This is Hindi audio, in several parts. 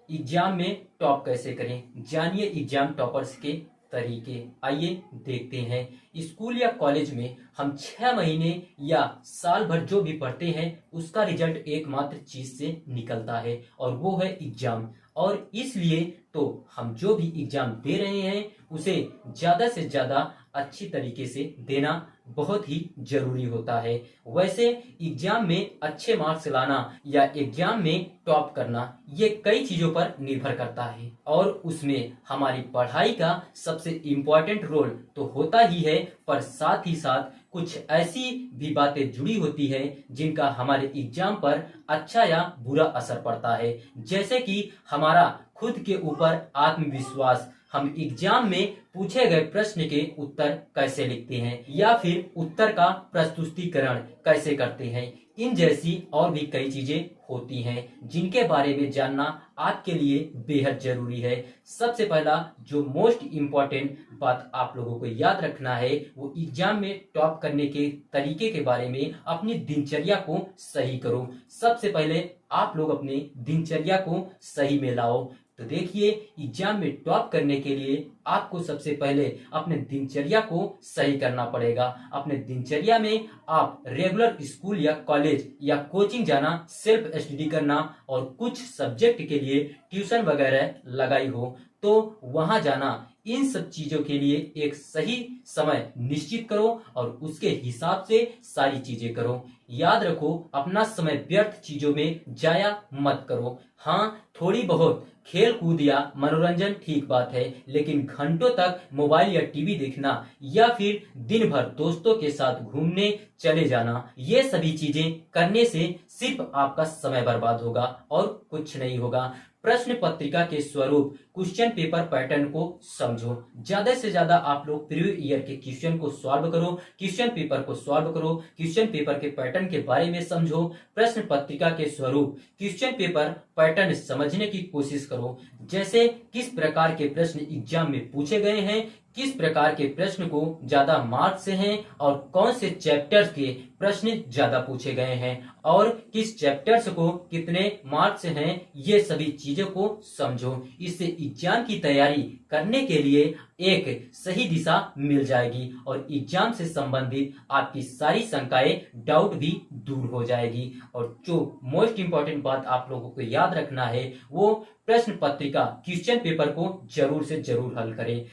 एग्जाम में टॉप कैसे करें, जानिए एग्जाम टॉपर्स के तरीके। आइए देखते हैं। स्कूल या कॉलेज में हम 6 महीने या साल भर जो भी पढ़ते हैं उसका रिजल्ट एकमात्र चीज से निकलता है और वो है एग्जाम। और इसलिए तो हम जो भी एग्जाम दे रहे हैं उसे ज्यादा से ज्यादा अच्छी तरीके से देना बहुत ही जरूरी होता है। वैसे एग्जाम में अच्छे मार्क्स लाना या एग्जाम में टॉप करना ये कई चीजों पर निर्भर करता है और उसमें हमारी पढ़ाई का सबसे इम्पोर्टेंट रोल तो होता ही है, पर साथ ही साथ कुछ ऐसी भी बातें जुड़ी होती है जिनका हमारे एग्जाम पर अच्छा या बुरा असर पड़ता है। जैसे कि हमारा खुद के ऊपर आत्मविश्वास, हम एग्जाम में पूछे गए प्रश्न के उत्तर कैसे लिखते हैं या फिर उत्तर का प्रस्तुतिकरण कैसे करते हैं, इन जैसी और भी कई चीजें होती हैं जिनके बारे में जानना आपके लिए बेहद जरूरी है। सबसे पहला जो मोस्ट इम्पोर्टेंट बात आप लोगों को याद रखना है वो एग्जाम में टॉप करने के तरीके के बारे में अपनी दिनचर्या को सही करो। सबसे पहले आप लोग अपने दिनचर्या को सही में लाओ। तो देखिए, एग्जाम में टॉप करने के लिए आपको सबसे पहले अपने दिनचर्या को सही करना पड़ेगा। अपने दिनचर्या में आप रेगुलर स्कूल या कॉलेज या कोचिंग जाना, सेल्फ स्टडी करना और कुछ सब्जेक्ट के लिए ट्यूशन वगैरह लगाई हो तो वहां जाना, इन सब चीजों के लिए एक सही समय निश्चित करो और उसके हिसाब से सारी चीजें करो। याद रखो, अपना समय व्यर्थ चीजों में जाया मत करो। हाँ, थोड़ी बहुत खेल कूद या मनोरंजन ठीक बात है, लेकिन घंटों तक मोबाइल या टीवी देखना या फिर दिन भर दोस्तों के साथ घूमने चले जाना, ये सभी चीजें करने से सिर्फ आपका समय बर्बाद होगा और कुछ नहीं होगा। प्रश्न पत्रिका के स्वरूप, क्वेश्चन पेपर पैटर्न को समझो। ज्यादा से ज्यादा आप लोग प्रीवियस ईयर के क्वेश्चन को सॉल्व करो, क्वेश्चन पेपर को सॉल्व करो, क्वेश्चन पेपर के पैटर्न के बारे में समझो। प्रश्न पत्रिका के स्वरूप, क्वेश्चन पेपर पैटर्न समझने की कोशिश करो। जैसे किस प्रकार के प्रश्न एग्जाम में पूछे गए हैं, किस प्रकार के प्रश्न को ज्यादा मार्क्स हैं और कौन से चैप्टर्स के प्रश्न ज्यादा पूछे गए हैं और किस चैप्टर्स को कितने मार्क्स हैं, ये सभी चीजों को समझो। इससे एग्जाम की तैयारी करने के लिए एक सही दिशा मिल जाएगी और एग्जाम से संबंधित आपकी सारी शंकाएं, डाउट भी दूर हो जाएगी। और जो मोस्ट इंपॉर्टेंट बात आप लोगों को याद रखना है वो प्रश्न पत्रिका क्वेश्चन पेपर को जरूर से जरूर हल करें।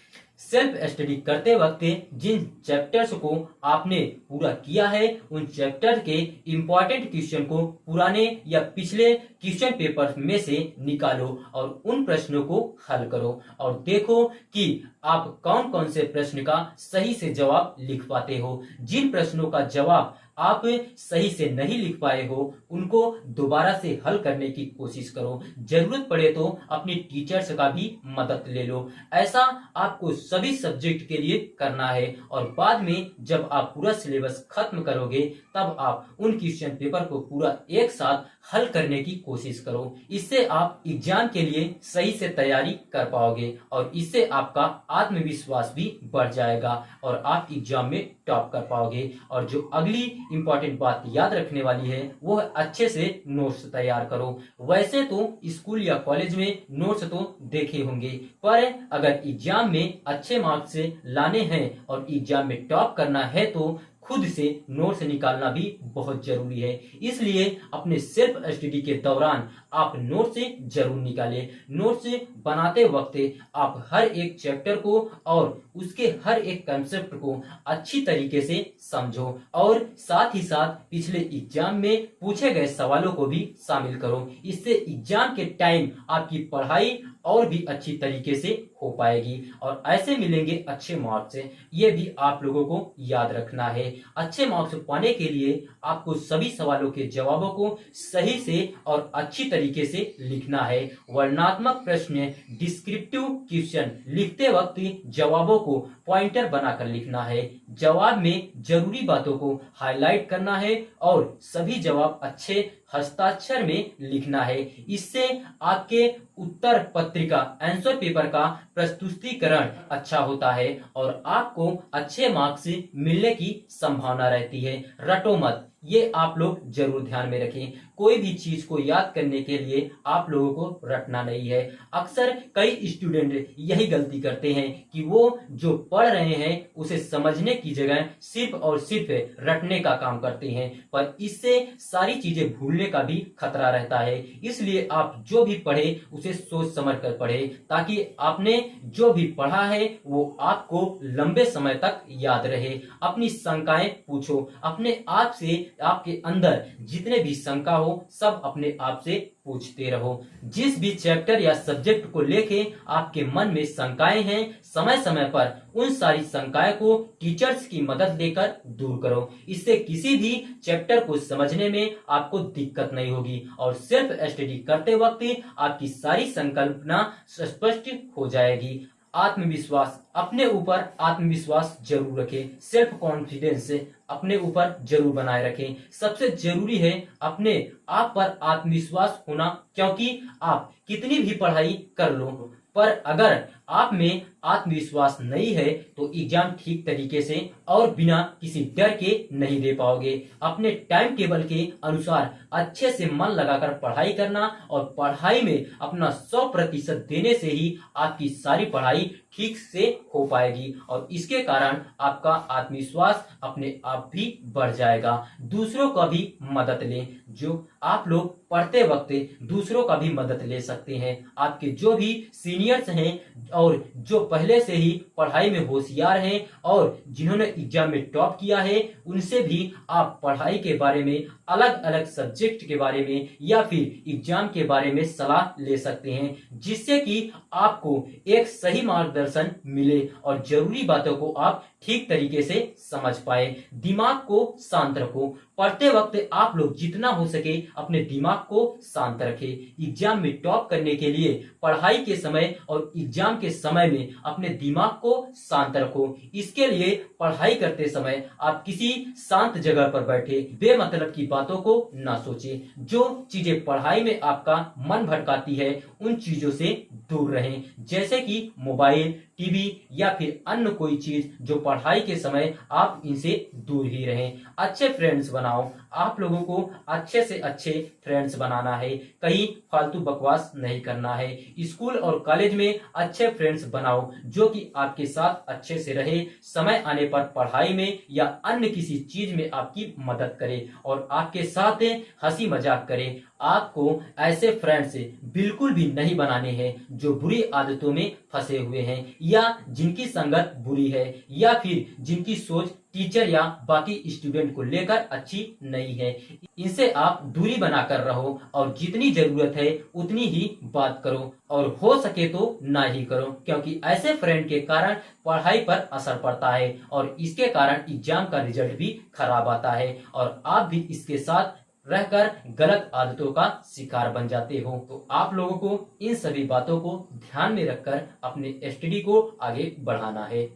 सेल्फ स्टडी करते वक्त जिन चैप्टर्स को आपने पूरा किया है उन चैप्टर के इंपॉर्टेंट क्वेश्चन को पुराने या पिछले क्वेश्चन पेपर में से निकालो और उन प्रश्नों को हल करो और देखो कि आप कौन कौन से प्रश्न का सही से जवाब लिख पाते हो। जिन प्रश्नों का जवाब आप सही से नहीं लिख पाए हो उनको दोबारा से हल करने की कोशिश करो। जरूरत पड़े तो अपनी टीचर्स का भी मदद ले लो। ऐसा आपको सभी सब्जेक्ट के लिए करना है और बाद में जब आप पूरा सिलेबस खत्म करोगे तब आप उन क्वेश्चन पेपर को पूरा एक साथ हल करने की कोशिश करो। इससे आप एग्जाम के लिए सही से तैयारी कर पाओगे और इससे आपका आत्मविश्वास भी बढ़ जाएगा और आप एग्जाम में टॉप कर पाओगे। और जो अगली इंपॉर्टेंट बात याद रखने वाली है वो है अच्छे से नोट्स तैयार करो। वैसे तो स्कूल या कॉलेज में नोट्स तो देखे होंगे, पर अगर एग्जाम में अच्छे मार्क्स लाने हैं और एग्जाम में टॉप करना है तो खुद से नोट्स निकालना भी बहुत जरूरी है। इसलिए अपने सेल्फ स्टडी के दौरान आप नोट्स जरूर निकालें। नोट्स बनाते वक्त आप हर एक चैप्टर को और उसके हर एक कंसेप्ट को अच्छी तरीके से समझो और साथ ही साथ पिछले एग्जाम में पूछे गए सवालों को भी शामिल करो। इससे एग्जाम के टाइम आपकी पढ़ाई और भी अच्छी तरीके से हो पाएगी और ऐसे मिलेंगे अच्छे मार्क्स। ये भी आप लोगों को याद रखना है। अच्छे मार्क्स पाने के लिए आपको सभी सवालों के जवाबों को सही से और अच्छी तरीके से लिखना है। वर्णनात्मक प्रश्न, डिस्क्रिप्टिव क्वेश्चन लिखते वक्त जवाबों को पॉइंटर बनाकर लिखना है। जवाब में जरूरी बातों को हाईलाइट करना है और सभी जवाब अच्छे हस्ताक्षर में लिखना है। इससे आपके उत्तर पत्रिका आंसर पेपर का प्रस्तुतिकरण अच्छा होता है और आपको अच्छे मार्क्स मिलने की संभावना रहती है। रटो मत, ये आप लोग जरूर ध्यान में रखें। कोई भी चीज को याद करने के लिए आप लोगों को रटना नहीं है। अक्सर कई स्टूडेंट यही गलती करते हैं कि वो जो पढ़ रहे हैं उसे समझने की जगह सिर्फ और सिर्फ रटने का काम करते हैं, पर इससे सारी चीजें भूलने का भी खतरा रहता है। इसलिए आप जो भी पढ़े उसे सोच समझ कर पढ़े, ताकि आपने जो भी पढ़ा है वो आपको लंबे समय तक याद रहे। अपनी शंकाएं पूछो, अपने आप से, आपके अंदर जितने भी शंका हो सब अपने आप से पूछते रहो। जिस भी चैप्टर या सब्जेक्ट को लेके आपके मन में शंकाएं हैं, समय समय पर उन सारी शंकाएं को टीचर्स की मदद लेकर दूर करो। इससे किसी भी चैप्टर को समझने में आपको दिक्कत नहीं होगी और सेल्फ स्टडी करते वक्त आपकी सारी संकल्पना स्पष्ट हो जाएगी। आत्मविश्वास, अपने ऊपर आत्मविश्वास जरूर रखें। सेल्फ कॉन्फिडेंस अपने ऊपर जरूर बनाए रखें। सबसे जरूरी है अपने आप पर आत्मविश्वास होना, क्योंकि आप कितनी भी पढ़ाई कर लो, पर अगर आप में आत्मविश्वास नहीं है तो एग्जाम ठीक तरीके से और बिना किसी डर के नहीं दे पाओगे। अपने टाइम टेबल के अनुसार अच्छे से मन लगाकर पढ़ाई करना और पढ़ाई में अपना 100% देने से ही आपकी सारी पढ़ाई ठीक से हो पाएगी और इसके कारण आपका आत्मविश्वास अपने आप भी बढ़ जाएगा। दूसरों का भी मदद लें। जो आप लोग पढ़ते वक्त दूसरों का भी मदद ले सकते हैं। आपके जो भी सीनियर्स हैं और जो पहले से ही पढ़ाई में होशियार हैं और जिन्होंने एग्जाम में टॉप किया है, उनसे भी आप पढ़ाई के बारे में, अलग अलग सब्जेक्ट के बारे में या फिर एग्जाम के बारे में सलाह ले सकते हैं, जिससे कि आपको एक सही मार्गदर्शन मिले और जरूरी बातों को आप ठीक तरीके से समझ पाए। दिमाग को शांत रखो। पढ़ते वक्त आप लोग जितना हो सके अपने दिमाग को शांत रखें। एग्जाम में टॉप करने के लिए पढ़ाई के समय और एग्जाम के समय में अपने दिमाग को शांत रखो। इसके लिए पढ़ाई करते समय आप किसी शांत जगह पर बैठे, बेमतलब की बातों को ना सोचे। जो चीजें पढ़ाई में आपका मन भटकाती है उन चीजों से दूर रहें, जैसे कि मोबाइल, टीवी या फिर अन्य कोई चीज जो पढ़ाई के समय आप इनसे दूर ही रहें। अच्छे फ्रेंड्स बनाओ। आप लोगों को अच्छे से अच्छे फ्रेंड्स बनाना है, कहीं फालतू बकवास नहीं करना है। स्कूल और कॉलेज में अच्छे फ्रेंड्स बनाओ जो कि आपके साथ अच्छे से रहे, समय आने पर पढ़ाई में या अन्य किसी चीज में आपकी मदद करे और आपके साथ हंसी मजाक करे। आपको ऐसे फ्रेंड्स बिल्कुल भी नहीं बनाने हैं जो बुरी आदतों में फंसे हुए हैं या जिनकी संगत बुरी है या फिर जिनकी सोच टीचर या बाकी स्टूडेंट को लेकर अच्छी नहीं है। इनसे आप दूरी बनाकर रहो और जितनी जरूरत है उतनी ही बात करो और हो सके तो ना ही करो, क्योंकि ऐसे फ्रेंड के कारण पढ़ाई पर असर पड़ता है और इसके कारण एग्जाम का रिजल्ट भी खराब आता है और आप भी इसके साथ रहकर गलत आदतों का शिकार बन जाते हो। तो आप लोगों को इन सभी बातों को ध्यान में रखकर अपने स्टडी को आगे बढ़ाना है।